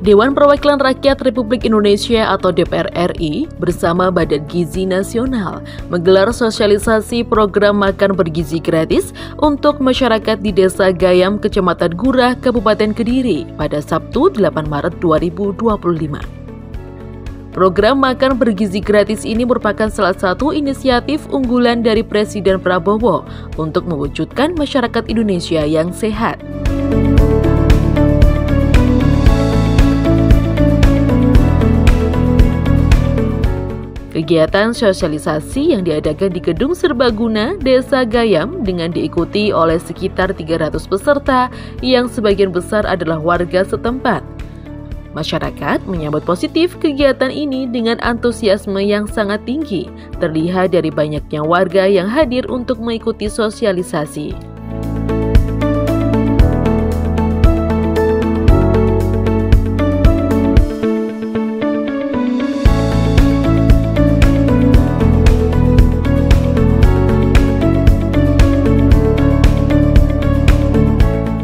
Dewan Perwakilan Rakyat Republik Indonesia atau DPR RI bersama Badan Gizi Nasional menggelar sosialisasi program makan bergizi gratis untuk masyarakat di Desa Gayam, Kecamatan Gurah, Kabupaten Kediri pada Sabtu 8 Maret 2025. Program makan bergizi gratis ini merupakan salah satu inisiatif unggulan dari Presiden Prabowo untuk mewujudkan masyarakat Indonesia yang sehat. Kegiatan sosialisasi yang diadakan di Gedung Serbaguna, Desa Gayam dengan diikuti oleh sekitar 300 peserta yang sebagian besar adalah warga setempat. Masyarakat menyambut positif kegiatan ini dengan antusiasme yang sangat tinggi, terlihat dari banyaknya warga yang hadir untuk mengikuti sosialisasi.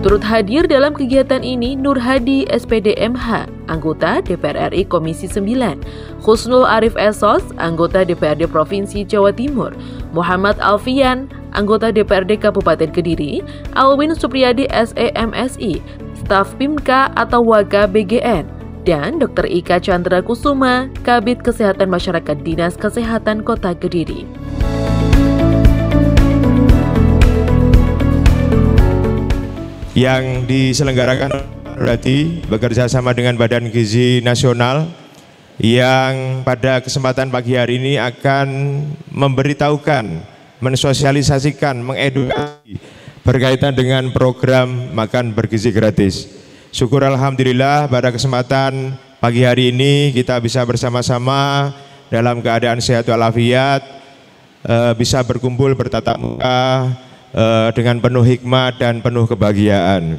Turut hadir dalam kegiatan ini Nur Hadi SPD MH, anggota DPR RI Komisi 9, Husnul Arif Esos, anggota DPRD Provinsi Jawa Timur, Muhammad Alfian, anggota DPRD Kabupaten Kediri, Alwin Supriyadi SEMSI, staf PIMKA atau Waka BGN, dan Dr. Ika Chandra Kusuma, Kabid Kesehatan Masyarakat Dinas Kesehatan Kota Kediri. Yang diselenggarakan berarti bekerja sama dengan Badan Gizi Nasional yang pada kesempatan pagi hari ini akan memberitahukan, mensosialisasikan, mengedukasi berkaitan dengan program makan bergizi gratis. Syukur alhamdulillah pada kesempatan pagi hari ini kita bisa bersama-sama dalam keadaan sehat walafiat, bisa berkumpul bertatap muka dengan penuh hikmat dan penuh kebahagiaan.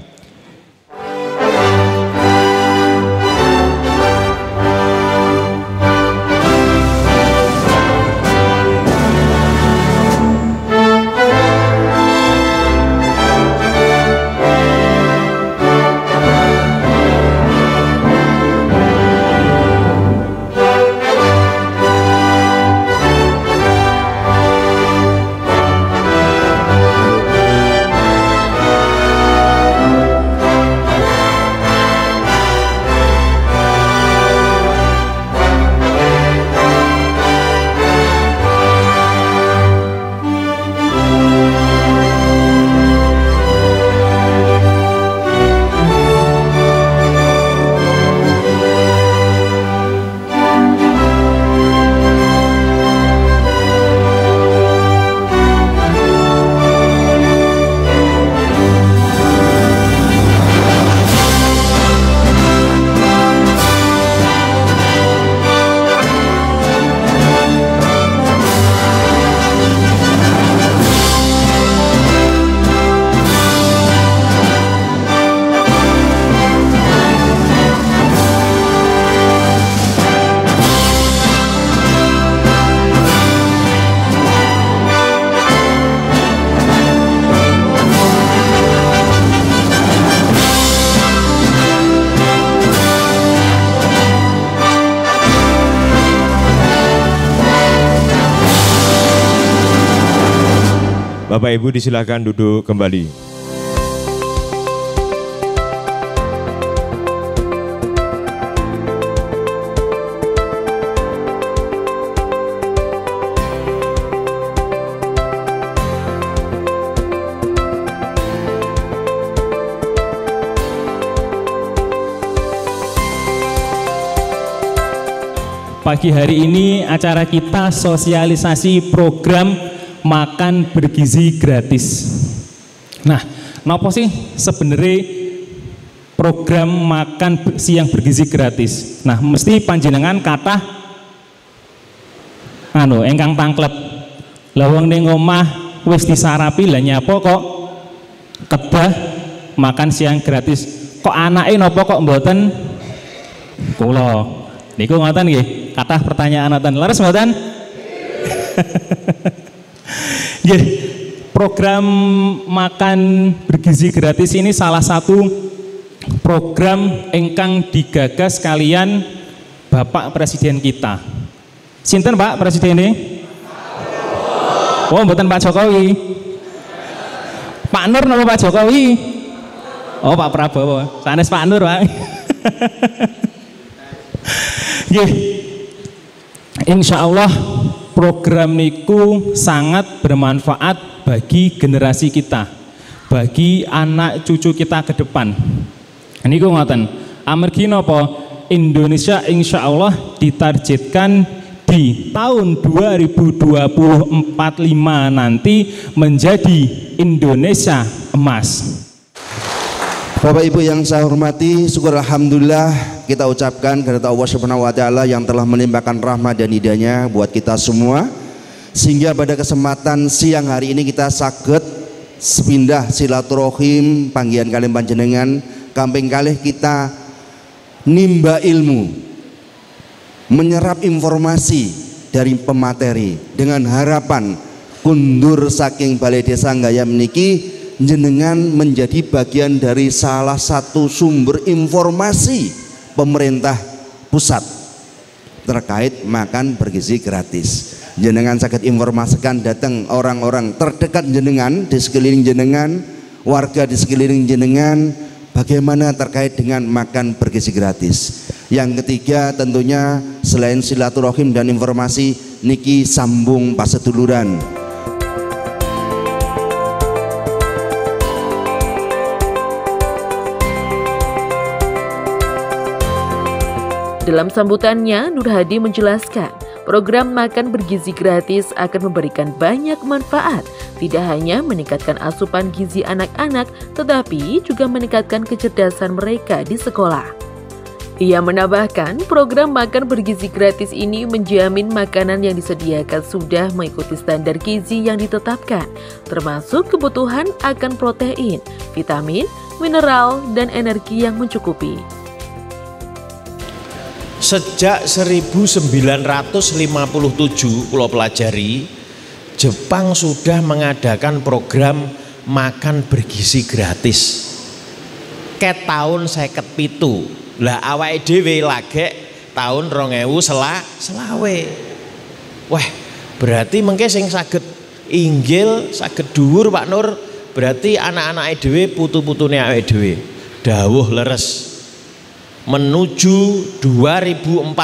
Bapak Ibu disilakan duduk kembali. Pagi hari ini acara kita sosialisasi program makan bergizi gratis. Nah, napa sih sebenarnya program makan siang bergizi gratis? Nah, mesti panjenengan kathah engkang tangklet. Lah wong ning omah wis disarapi lah nyapa kok kedah makan siang gratis. Kok anake napa kok mboten? Kula niku ngoten nggih, kathah pertanyaan ngoten. Leres mboten? Nggih, program makan bergizi gratis ini salah satu program ingkang digagas kalian Bapak Presiden kita. Sinten Pak Presiden ini? Oh, mboten Pak Jokowi. Pak Nur nama Pak Jokowi? Oh, Pak Prabowo. Sanes Pak Nur, Pak. Nggih. Insya Allah program niku sangat bermanfaat bagi generasi kita, bagi anak cucu kita ke depan. Niku ngoten. Amargi napa? Indonesia insya Allah ditargetkan di tahun 2045 nanti menjadi Indonesia emas. Bapak Ibu yang saya hormati, syukur alhamdulillah kita ucapkan kepada Allah Subhanahu wa taala yang telah melimpahkan rahmat dan hidayahnya buat kita semua, sehingga pada kesempatan siang hari ini kita saged sepindah silaturahim panggihan kalian panjenengan kamping kalih kita nimba ilmu, menyerap informasi dari pemateri dengan harapan kundur saking Balai Desa Nggaya meniki jenengan menjadi bagian dari salah satu sumber informasi pemerintah pusat terkait makan bergizi gratis. Jenengan sakit informasikan datang orang-orang terdekat jenengan di sekeliling jenengan, warga di sekeliling jenengan, bagaimana terkait dengan makan bergizi gratis. Yang ketiga tentunya selain silaturahim dan informasi niki sambung paseduluran. Dalam sambutannya, Nur Hadi menjelaskan, program makan bergizi gratis akan memberikan banyak manfaat, tidak hanya meningkatkan asupan gizi anak-anak, tetapi juga meningkatkan kecerdasan mereka di sekolah. Ia menambahkan, program makan bergizi gratis ini menjamin makanan yang disediakan sudah mengikuti standar gizi yang ditetapkan, termasuk kebutuhan akan protein, vitamin, mineral, dan energi yang mencukupi. Sejak 1957 pulau pelajari, Jepang sudah mengadakan program makan bergizi gratis. Ket tahun 57. Lah awake dhewe lagek tahun 2000 selawe. Wah, berarti mengke sing saged inggil, saged dhuwur Pak Nur, berarti anak-anake dhewe putu-putune awake dhewe. Dawuh leres. Menuju 2045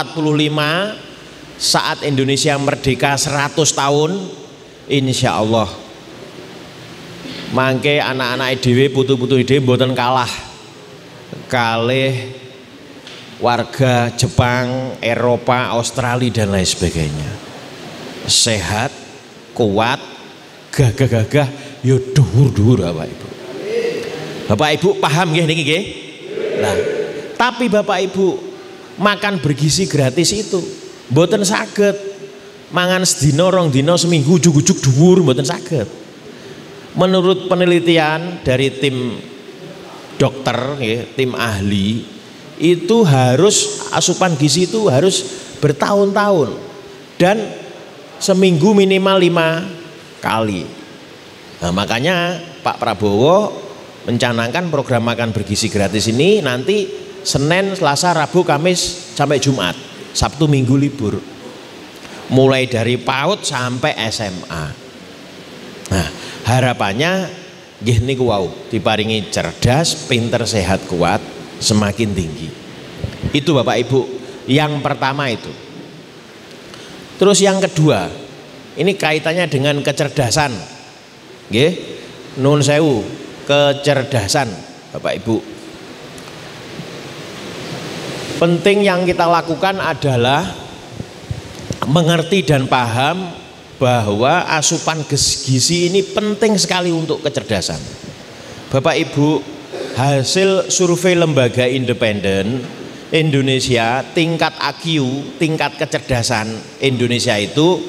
saat Indonesia merdeka 100 tahun, insya Allah mangke anak-anak dhewe putu-putu dhewe mboten kalah kalih warga Jepang, Eropa, Australia dan lain sebagainya. Sehat, kuat, gagah-gagah, yo dhuwur-dhuwur Bapak Ibu. Bapak Ibu paham nggih niki nggih? Nah, tapi Bapak Ibu makan bergizi gratis itu mboten saged mangan sedina rong dina seminggu ujug-ujug dhuwur, mboten saged. Menurut penelitian dari tim dokter, tim ahli, itu harus asupan gizi itu harus bertahun-tahun dan seminggu minimal 5 kali. Nah, makanya Pak Prabowo mencanangkan program makan bergizi gratis ini nanti Senin, Selasa, Rabu, Kamis sampai Jumat, Sabtu Minggu libur. Mulai dari PAUD sampai SMA. Nah, harapannya nggih niku wau diparingi cerdas, pinter, sehat, kuat, semakin tinggi. Itu Bapak Ibu, yang pertama itu. Terus yang kedua, ini kaitannya dengan kecerdasan. Nggih, nuwun sewu, kecerdasan Bapak Ibu. Penting yang kita lakukan adalah mengerti dan paham bahwa asupan gizi ini penting sekali untuk kecerdasan. Bapak Ibu, hasil survei lembaga independen Indonesia, tingkat IQ, tingkat kecerdasan Indonesia itu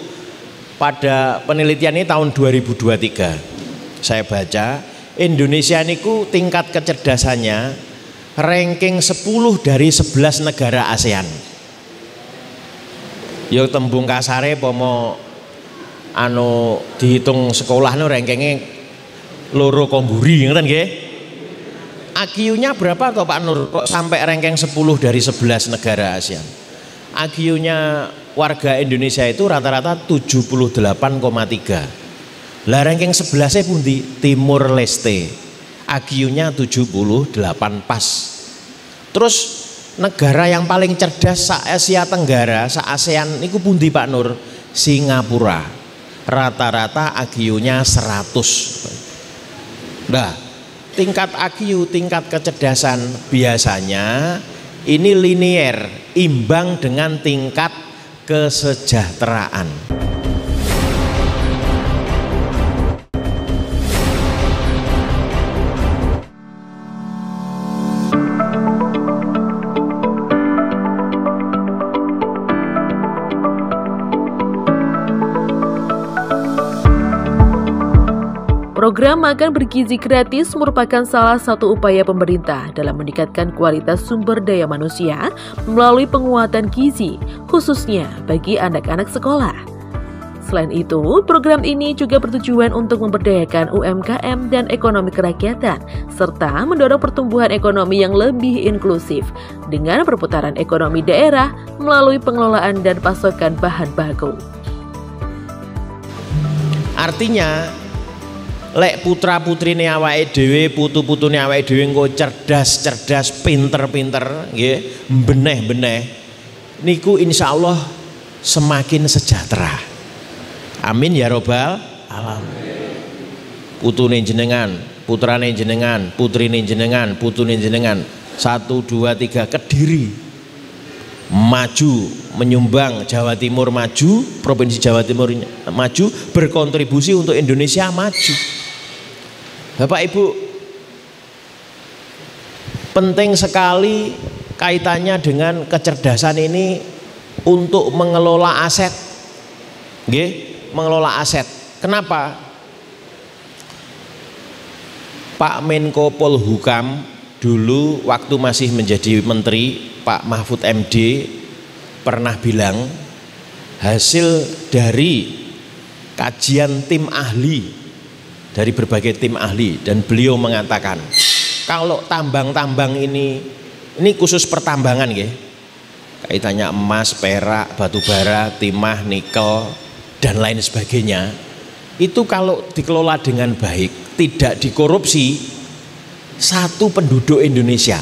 pada penelitian ini tahun 2023. Saya baca, Indonesia niku tingkat kecerdasannya ranking 10 dari 11 negara ASEAN. Yo tembung kasare pomo dihitung sekolah no rankingnya loro komburi, ngeten nggih. IQ-nya berapa toh Pak Nur? Kok sampai ranking 10 dari 11 negara ASEAN? IQ-nya warga Indonesia itu rata-rata 78,3. Lah ranking 11-nya pundi? Timur Leste. IQ-nya 78 pas. Terus negara yang paling cerdas sa Asia Tenggara, sa ASEAN niku pundi Pak Nur? Singapura. Rata-rata IQ-nya 100. Nah, tingkat IQ, tingkat kecerdasan biasanya ini linier, imbang dengan tingkat kesejahteraan. Program makan bergizi gratis merupakan salah satu upaya pemerintah dalam meningkatkan kualitas sumber daya manusia melalui penguatan gizi, khususnya bagi anak-anak sekolah. Selain itu, program ini juga bertujuan untuk memberdayakan UMKM dan ekonomi kerakyatan, serta mendorong pertumbuhan ekonomi yang lebih inklusif dengan perputaran ekonomi daerah melalui pengelolaan dan pasokan bahan baku. Artinya, lek putra putrine awake dhewe, putu-putune awake dhewe engko cerdas-cerdas, pinter-pinter, nggih, beneh-beneh, niku insyaallah semakin sejahtera. Amin ya robbal alamin. Putune jenengan, putrane jenengan, putrine jenengan, putune jenengan, 1, 2, 3 Kediri maju, menyumbang Jawa Timur maju, Provinsi Jawa Timur maju, berkontribusi untuk Indonesia maju. Bapak Ibu, penting sekali kaitannya dengan kecerdasan ini untuk mengelola aset. Nggih, mengelola aset. Kenapa? Pak Menko Polhukam dulu waktu masih menjadi menteri, Pak Mahfud MD pernah bilang hasil dari kajian tim ahli dari berbagai tim ahli, dan beliau mengatakan kalau tambang-tambang ini khusus pertambangan ya, kaitannya emas, perak, batu bara, timah, nikel dan lain sebagainya, itu kalau dikelola dengan baik, tidak dikorupsi, satu penduduk Indonesia,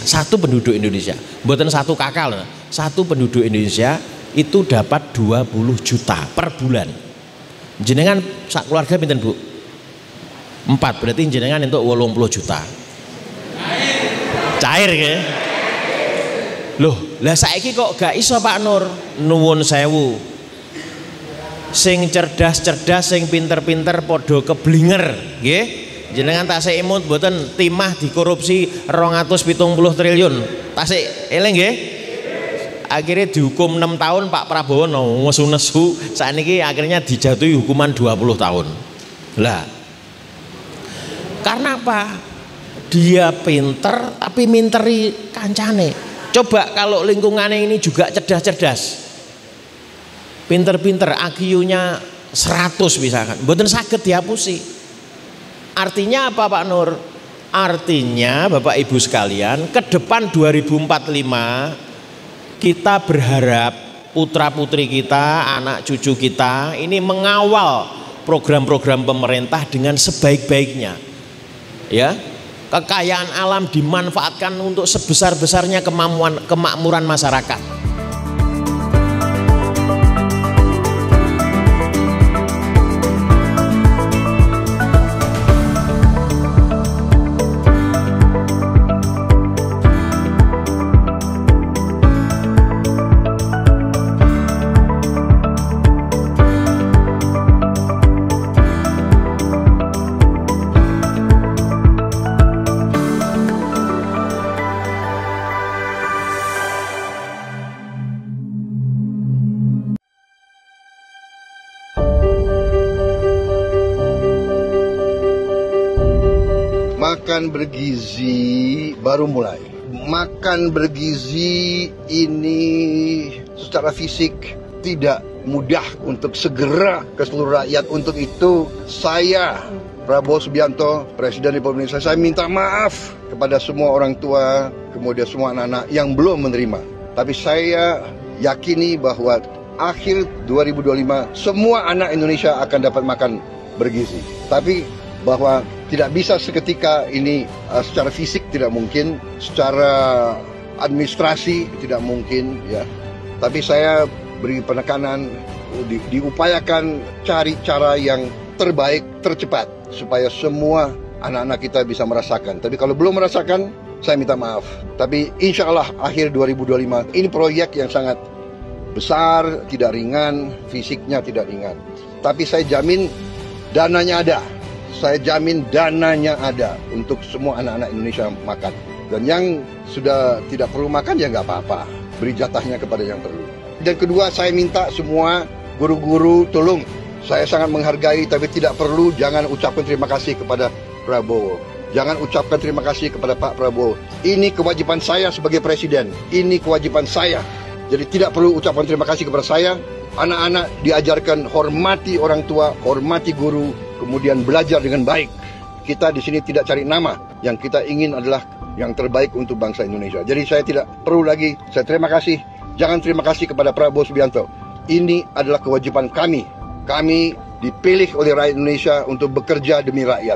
bukan satu kakak loh, satu penduduk Indonesia itu dapat 20 juta per bulan. Jenengan sak keluarga pinten Bu? 4, berarti jenengan untuk 80 juta. Cair ya? Loh, lah saiki kok gak iso Pak Nur? Nuwun sewu. Sing cerdas-cerdas, sing pinter-pinter podo keblinger, nggih. Jenengan tasik imut mboten timah dikorupsi 270 triliun. Tasik eling nggih? Akhirnya dihukum 6 tahun Pak Prabowo nesu-nesu, sakniki akhirnya dijatuhi hukuman 20 tahun. Lah, karena apa? Dia pinter tapi minteri kancane. Coba kalau lingkungannya ini juga cerdas-cerdas, pinter-pinter, IQ-nya 100 misalkan, mboten saged dihapusi. Artinya apa Pak Nur? Artinya Bapak Ibu sekalian, ke depan 2045 kita berharap putra-putri kita, anak cucu kita ini mengawal program-program pemerintah dengan sebaik-baiknya. Ya, kekayaan alam dimanfaatkan untuk sebesar-besarnya kemakmuran masyarakat. Makan bergizi baru mulai. Makan bergizi ini secara fisik tidak mudah untuk segera ke seluruh rakyat. Untuk itu saya Prabowo Subianto, Presiden Republik Indonesia, saya minta maaf kepada semua orang tua, kemudian semua anak-anak yang belum menerima. Tapi saya yakini bahwa akhir 2025 semua anak Indonesia akan dapat makan bergizi. Tapi bahwa tidak bisa seketika ini secara fisik tidak mungkin, secara administrasi tidak mungkin ya. Tapi saya beri penekanan, diupayakan cari cara yang terbaik, tercepat supaya semua anak-anak kita bisa merasakan. Tapi kalau belum merasakan, saya minta maaf. Tapi insya Allah akhir 2025 ini proyek yang sangat besar, tidak ringan, fisiknya tidak ringan. Tapi saya jamin dananya ada. Saya jamin dananya ada untuk semua anak-anak Indonesia makan. Dan yang sudah tidak perlu makan ya nggak apa-apa. Beri jatahnya kepada yang perlu. Dan kedua, saya minta semua guru-guru tolong. Saya sangat menghargai, tapi tidak perlu jangan ucapkan terima kasih kepada Prabowo. Jangan ucapkan terima kasih kepada Pak Prabowo. Ini kewajiban saya sebagai presiden. Ini kewajiban saya. Jadi tidak perlu ucapan terima kasih kepada saya. Anak-anak diajarkan hormati orang tua, hormati guru, kemudian belajar dengan baik. Kita di sini tidak cari nama. Yang kita ingin adalah yang terbaik untuk bangsa Indonesia. Jadi saya tidak perlu lagi. Saya terima kasih. Jangan terima kasih kepada Prabowo Subianto. Ini adalah kewajiban kami. Kami dipilih oleh rakyat Indonesia untuk bekerja demi rakyat.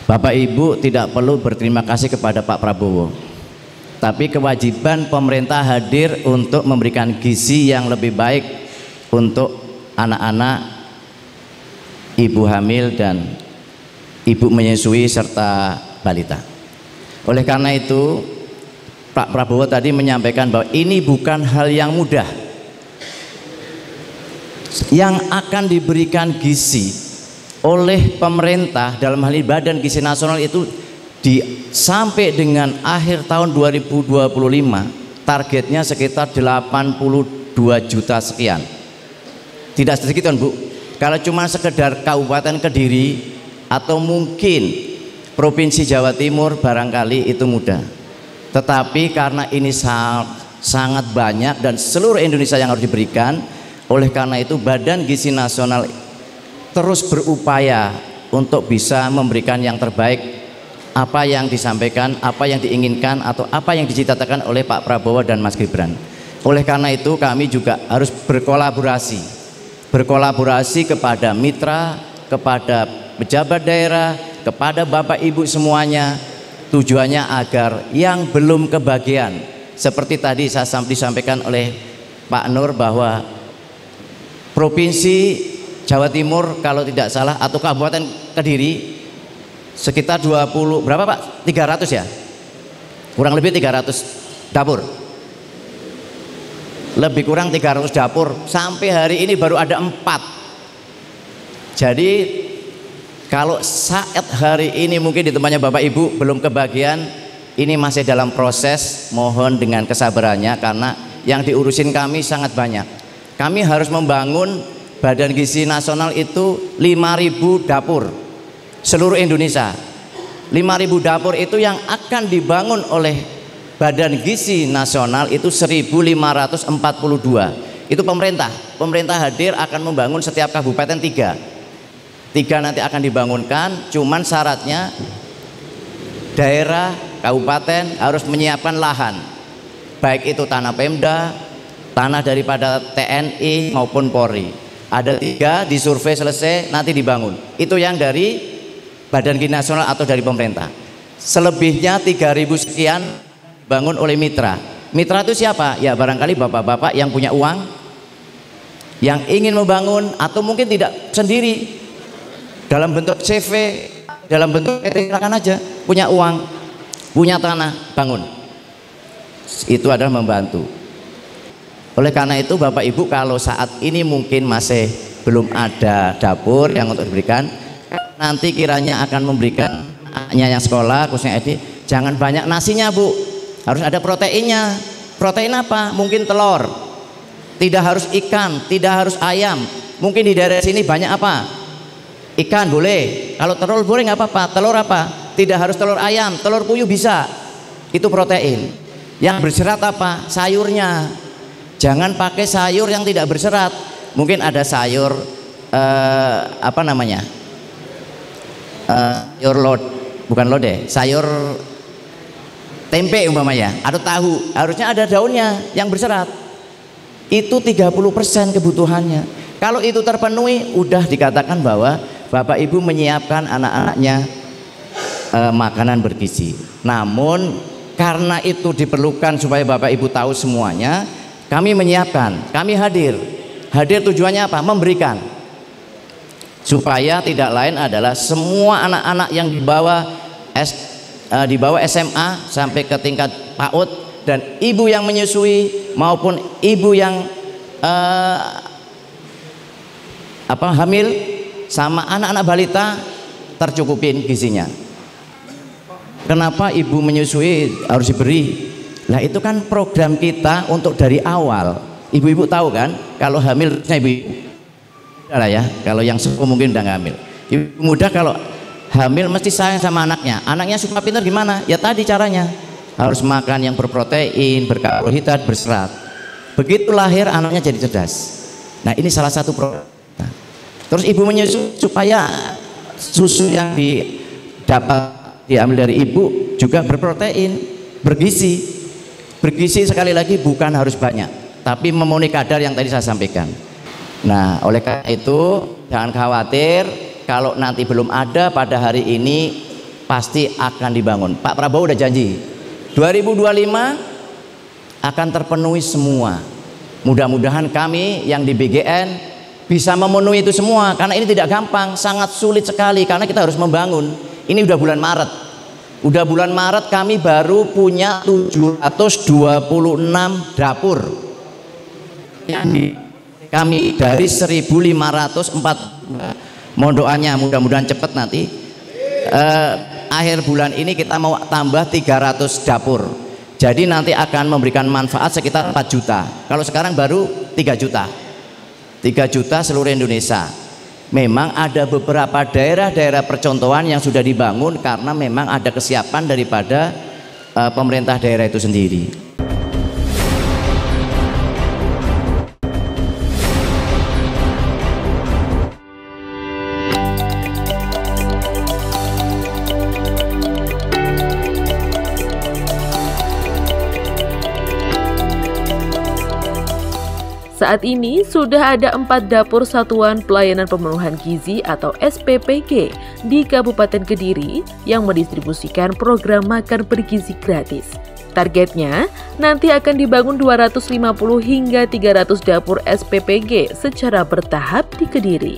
Bapak Ibu tidak perlu berterima kasih kepada Pak Prabowo. Tapi kewajiban pemerintah hadir untuk memberikan gizi yang lebih baik untuk anak-anak, ibu hamil dan ibu menyusui serta balita. Oleh karena itu Pak Prabowo tadi menyampaikan bahwa ini bukan hal yang mudah. Yang akan diberikan gizi oleh pemerintah dalam hal ini Badan Gizi Nasional itu sampai dengan akhir tahun 2025 targetnya sekitar 82 juta sekian. Tidak sedikit kan Bu? Kalau cuma sekedar Kabupaten Kediri atau mungkin Provinsi Jawa Timur barangkali itu mudah. Tetapi karena ini sangat banyak dan seluruh Indonesia yang harus diberikan, oleh karena itu Badan Gizi Nasional terus berupaya untuk bisa memberikan yang terbaik, apa yang disampaikan, apa yang diinginkan atau apa yang dicita-citakan oleh Pak Prabowo dan Mas Gibran. Oleh karena itu kami juga harus berkolaborasi kepada mitra, kepada pejabat daerah, kepada Bapak Ibu semuanya. Tujuannya agar yang belum kebagian, seperti tadi disampaikan oleh Pak Nur bahwa Provinsi Jawa Timur kalau tidak salah atau Kabupaten Kediri sekitar 20 berapa Pak? 300 ya? Kurang lebih 300 dapur. Lebih kurang 300 dapur. Sampai hari ini baru ada 4. Jadi kalau saat hari ini mungkin di tempatnya Bapak Ibu belum kebagian, ini masih dalam proses, mohon dengan kesabarannya karena yang diurusin kami sangat banyak. Kami harus membangun Badan Gizi Nasional itu 5.000 dapur seluruh Indonesia. 5.000 dapur itu yang akan dibangun oleh Badan Gizi Nasional itu 1.542. Itu pemerintah hadir akan membangun setiap kabupaten 3 nanti akan dibangunkan, cuman syaratnya daerah, kabupaten harus menyiapkan lahan, baik itu tanah Pemda, tanah daripada TNI maupun Polri. Ada 3 disurvei selesai, nanti dibangun. Itu yang dari Badan Gizi Nasional atau dari pemerintah. Selebihnya 3.000 sekian bangun oleh mitra. Mitra itu siapa? Ya barangkali bapak-bapak yang punya uang, yang ingin membangun atau mungkin tidak sendiri. Dalam bentuk CV, dalam bentuk silakan aja, punya uang, punya tanah, bangun. Itu adalah membantu. Oleh karena itu Bapak Ibu kalau saat ini mungkin masih belum ada dapur yang untuk diberikan, nanti kiranya akan memberikan anaknya yang sekolah khususnya SD, jangan banyak nasinya Bu, harus ada proteinnya. Protein apa? Mungkin telur, tidak harus ikan, tidak harus ayam. Mungkin di daerah sini banyak apa? Ikan boleh, kalau telur boleh nggak apa-apa. Telur apa? Tidak harus telur ayam, telur puyuh bisa. Itu protein. Yang berserat apa? Sayurnya. Jangan pakai sayur yang tidak berserat. Mungkin ada sayur apa namanya, sayur bukan lodeh, sayur tempe umpamanya atau tahu, harusnya ada daunnya yang berserat. Itu 30% kebutuhannya. Kalau itu terpenuhi, udah dikatakan bahwa Bapak Ibu menyiapkan anak-anaknya makanan bergizi. Namun karena itu diperlukan supaya Bapak Ibu tahu semuanya, kami menyiapkan, kami hadir tujuannya apa? Memberikan, supaya tidak lain adalah semua anak-anak yang di bawah SMA sampai ke tingkat PAUD dan ibu yang menyusui maupun ibu yang hamil sama anak-anak balita tercukupin gizinya. Kenapa ibu menyusui harus diberi? Nah, itu kan program kita untuk dari awal. Ibu-ibu tahu kan, kalau hamil ibu lah ya, kalau yang sepuh mungkin udah nggak hamil. Ibu muda kalau hamil mesti sayang sama anaknya. Anaknya suka pintar gimana? Ya tadi caranya, harus makan yang berprotein, berkarbohidrat, berserat. Begitu lahir anaknya jadi cerdas. Nah, ini salah satu program. Terus ibu menyusui supaya susu yang diambil dari ibu juga berprotein, bergizi. Bergizi sekali lagi bukan harus banyak, tapi memenuhi kadar yang tadi saya sampaikan. Nah, oleh karena itu jangan khawatir kalau nanti belum ada, pada hari ini pasti akan dibangun. Pak Prabowo udah janji 2025 akan terpenuhi semua. Mudah-mudahan kami yang di BGN bisa memenuhi itu semua, karena ini tidak gampang, sangat sulit sekali karena kita harus membangun. Ini udah bulan Maret. Udah bulan Maret kami baru punya 726 dapur. Kami dari 1.504. Mohon doanya mudah-mudahan cepat nanti. Akhir bulan ini kita mau tambah 300 dapur. Jadi nanti akan memberikan manfaat sekitar 4 juta. Kalau sekarang baru 3 juta. 3 juta seluruh Indonesia. Memang ada beberapa daerah-daerah percontohan yang sudah dibangun karena memang ada kesiapan daripada pemerintah daerah itu sendiri. Saat ini sudah ada 4 dapur Satuan Pelayanan Pemenuhan Gizi atau SPPG di Kabupaten Kediri yang mendistribusikan program makan bergizi gratis. Targetnya nanti akan dibangun 250 hingga 300 dapur SPPG secara bertahap di Kediri.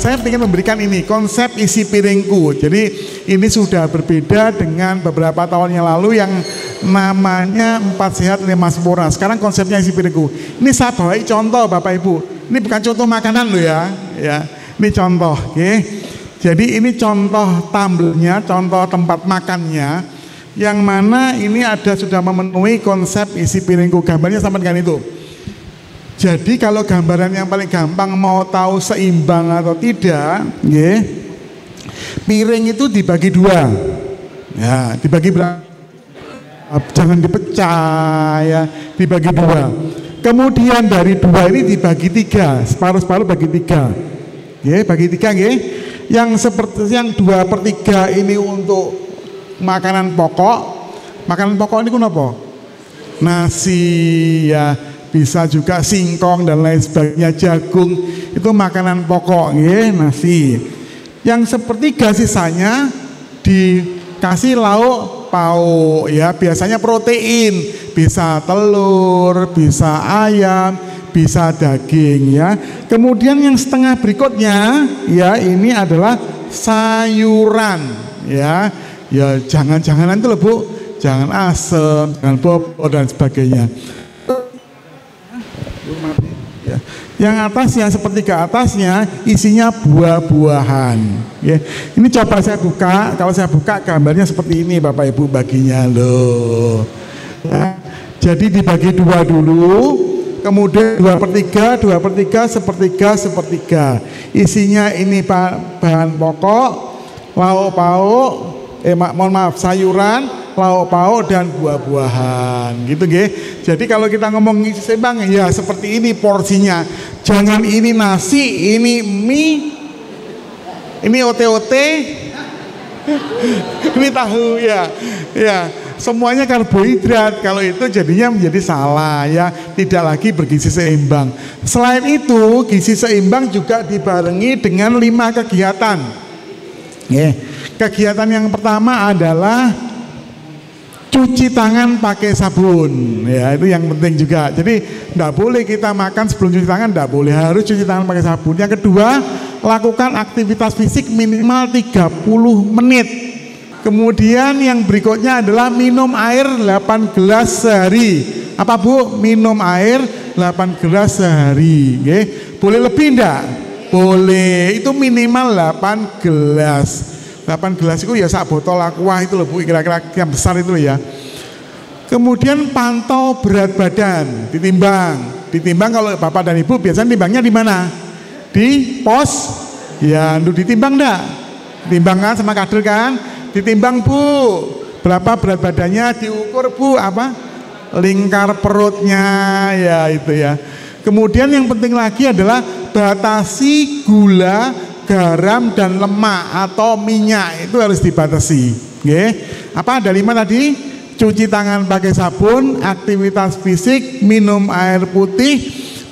Saya ingin memberikan ini konsep isi piringku. Jadi ini sudah berbeda dengan beberapa tahun yang lalu yang namanya 4 sehat 5 sempurna. Sekarang konsepnya isi piringku. Ini saya bawain contoh Bapak Ibu. Ini bukan contoh makanan loh ya. Ini contoh. Okay. Jadi ini contoh tumblernya, contoh tempat makannya. Yang mana ini ada sudah memenuhi konsep isi piringku. Gambarnya sama dengan itu. Jadi kalau gambaran yang paling gampang mau tahu seimbang atau tidak, piring itu dibagi 2, ya dibagi berapa? Jangan dipecah ya, dibagi 2. Kemudian dari 2 ini dibagi 3, separuh-separuh bagi 3, bagi 3, yang seperti yang 2/3 ini untuk makanan pokok. Makanan pokok ini kenapa? Nasi ya. Bisa juga singkong dan lain sebagainya, jagung, itu makanan pokok, nasi. Yang 1/3 sisanya dikasih lauk pauk, ya biasanya protein, bisa telur, bisa ayam, bisa daging, ya. Kemudian yang setengah berikutnya, ya ini adalah sayuran, ya jangan-jangan itu loh Bu, jangan asem, jangan bobot dan sebagainya. Yang atasnya, 1/3 atasnya isinya buah-buahan. Ini coba saya buka. Kalau saya buka gambarnya seperti ini Bapak Ibu baginya loh. Jadi dibagi 2 dulu, kemudian 2/3, 2/3, 1/3, 1/3. Isinya ini bahan pokok, lauk pauk, mohon maaf, sayuran, lauk pauk dan buah-buahan, gitu nggih. Jadi kalau kita ngomong gizi seimbang ya seperti ini porsinya. Jangan ini nasi, ini mie, ini ote-ote, ini tahu ya. Ya, semuanya karbohidrat. Kalau itu jadinya menjadi salah ya, tidak lagi bergizi seimbang. Selain itu, gizi seimbang juga dibarengi dengan 5 kegiatan. Kegiatan yang pertama adalah cuci tangan pakai sabun, ya itu yang penting juga. Jadi tidak boleh kita makan sebelum cuci tangan, tidak boleh, harus cuci tangan pakai sabun. Yang kedua, lakukan aktivitas fisik minimal 30 menit. Kemudian yang berikutnya adalah minum air 8 gelas sehari. Apa Bu? Minum air 8 gelas sehari. Boleh lebih enggak? Boleh, itu minimal 8 gelas. 8 gelas itu ya sak botol aqua itu loh Bu, kira-kira yang besar itu ya. Kemudian pantau berat badan, ditimbang kalau Bapak dan Ibu biasanya timbangnya di mana? Di pos, ya untuk ditimbang enggak? Ditimbang kan sama kader kan? Ditimbang Bu, berapa berat badannya, diukur Bu, apa? Lingkar perutnya, ya itu ya. Kemudian yang penting lagi adalah batasi gula, garam dan lemak atau minyak, itu harus dibatasi. Apa ada 5 tadi? Cuci tangan pakai sabun, aktivitas fisik, minum air putih,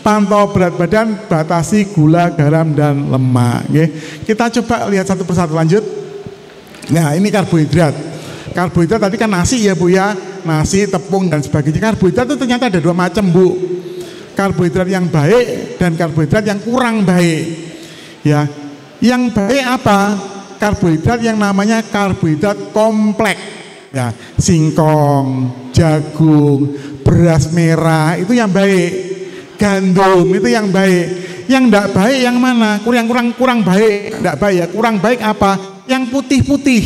pantau berat badan, batasi gula, garam dan lemak. Kita coba lihat satu persatu, lanjut. Nah ini karbohidrat. Karbohidrat tadi kan nasi ya Bu ya, nasi, tepung dan sebagainya. Karbohidrat itu ternyata ada 2 macam Bu. Karbohidrat yang baik dan karbohidrat yang kurang baik. Ya, yang baik apa? Karbohidrat yang namanya karbohidrat kompleks. Ya, singkong, jagung, beras merah itu yang baik. Gandum itu yang baik. Yang tidak baik yang mana? Kurang baik. Tidak baik ya. Kurang baik apa? Yang putih-putih.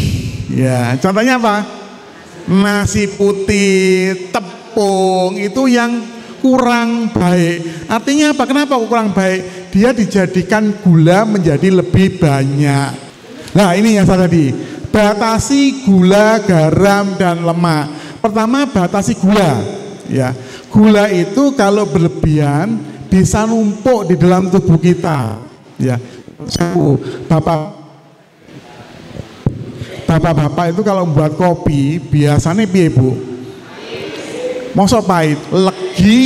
Ya, contohnya apa? Nasi putih, tepung itu yang kurang baik. Artinya apa? Kenapa kurang baik? Dia dijadikan gula menjadi lebih banyak. Nah ini yang saya tadi, batasi gula, garam dan lemak. Pertama batasi gula. Ya, gula itu kalau berlebihan bisa numpuk di dalam tubuh kita. Ya, bapak-bapak itu kalau membuat kopi biasanya piye Bu? Mosok pahit, legi,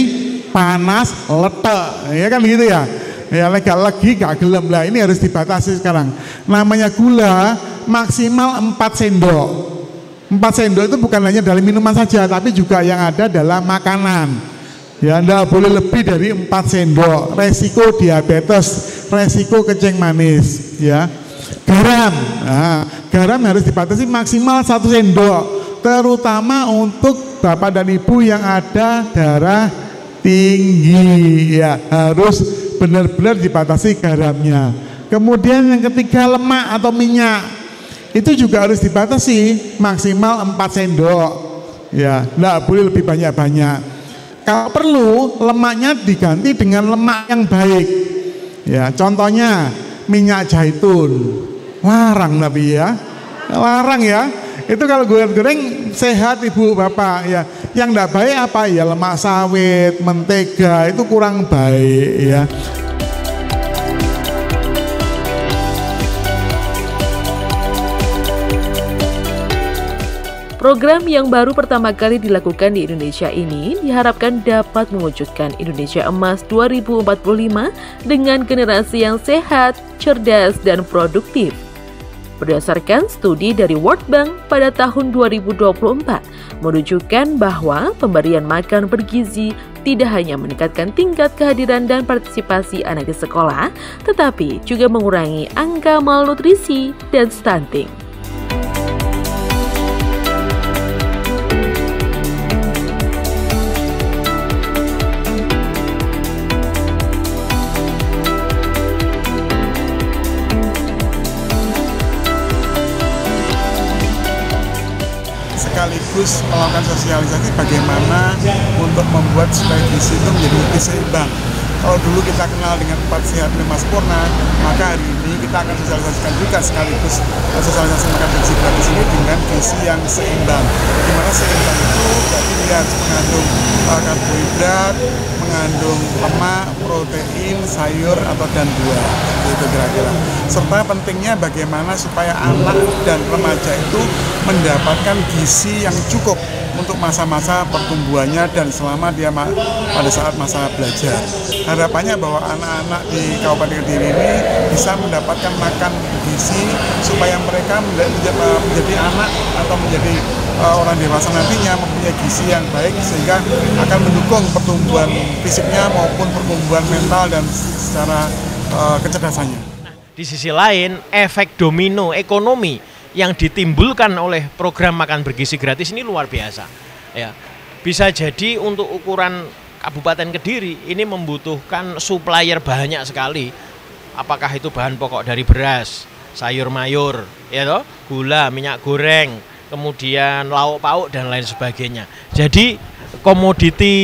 panas, letek, ya kan gitu ya. Ya legi gak gelem lah, ini harus dibatasi sekarang. Namanya gula maksimal 4 sendok. 4 sendok itu bukan hanya dalam minuman saja, tapi juga yang ada dalam makanan. Ya enggak boleh lebih dari 4 sendok. Resiko diabetes, resiko kencing manis. Ya. Garam, nah, garam harus dibatasi maksimal 1 sendok. Terutama untuk Bapak dan Ibu yang ada darah tinggi, ya harus benar-benar dibatasi garamnya. Kemudian yang ketiga lemak atau minyak itu juga harus dibatasi maksimal 4 sendok. Ya, enggak boleh lebih banyak-banyak. Kalau perlu lemaknya diganti dengan lemak yang baik. Ya, contohnya minyak zaitun. Larang tapi ya. Larang ya. Itu kalau goreng sehat Ibu Bapak ya. Yang enggak baik apa ya? Lemak sawit, mentega itu kurang baik ya. Program yang baru pertama kali dilakukan di Indonesia ini diharapkan dapat mewujudkan Indonesia Emas 2045 dengan generasi yang sehat, cerdas, dan produktif. Berdasarkan studi dari World Bank pada tahun 2024, menunjukkan bahwa pemberian makan bergizi tidak hanya meningkatkan tingkat kehadiran dan partisipasi anak di sekolah, tetapi juga mengurangi angka malnutrisi dan stunting. Sekaligus melakukan sosialisasi bagaimana untuk membuat supaya gizi itu menjadi lebih seimbang. Kalau dulu kita kenal dengan 4 sehat 5 sempurna, maka hari ini kita akan sosialisasikan juga sekaligus sosialisasi makan bergizi gratis ini dengan gizi yang seimbang. Dimana seimbang itu berarti dia harus mengandung karbohidrat, mengandung lemak, protein, sayur atau dan buah, gitu kira-kira. Serta pentingnya bagaimana supaya anak dan remaja itu mendapatkan gizi yang cukup untuk masa-masa pertumbuhannya dan selama dia pada saat masa belajar. Harapannya bahwa anak-anak di Kabupaten Kediri ini bisa mendapatkan makan gizi supaya mereka menjadi anak atau menjadi orang dewasa nantinya mempunyai gizi yang baik sehingga akan mendukung pertumbuhan fisiknya maupun pertumbuhan mental dan secara kecerdasannya. Di sisi lain, efek domino ekonomi yang ditimbulkan oleh program makan bergizi gratis ini luar biasa. Ya, bisa jadi untuk ukuran Kabupaten Kediri ini membutuhkan supplier banyak sekali. Apakah itu bahan pokok dari beras, sayur mayur, ya toh, gula, minyak goreng, kemudian lauk pauk dan lain sebagainya. Jadi komoditi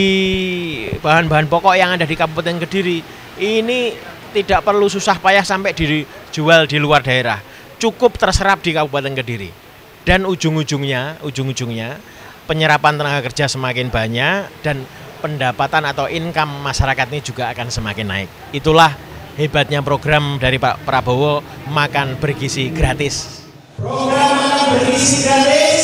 bahan-bahan pokok yang ada di Kabupaten Kediri ini tidak perlu susah payah sampai dijual di luar daerah. Cukup terserap di Kabupaten Kediri. Dan ujung-ujungnya penyerapan tenaga kerja semakin banyak dan pendapatan atau income masyarakat ini juga akan semakin naik. Itulah hebatnya program dari Pak Prabowo makan bergizi gratis. Program makan bergizi gratis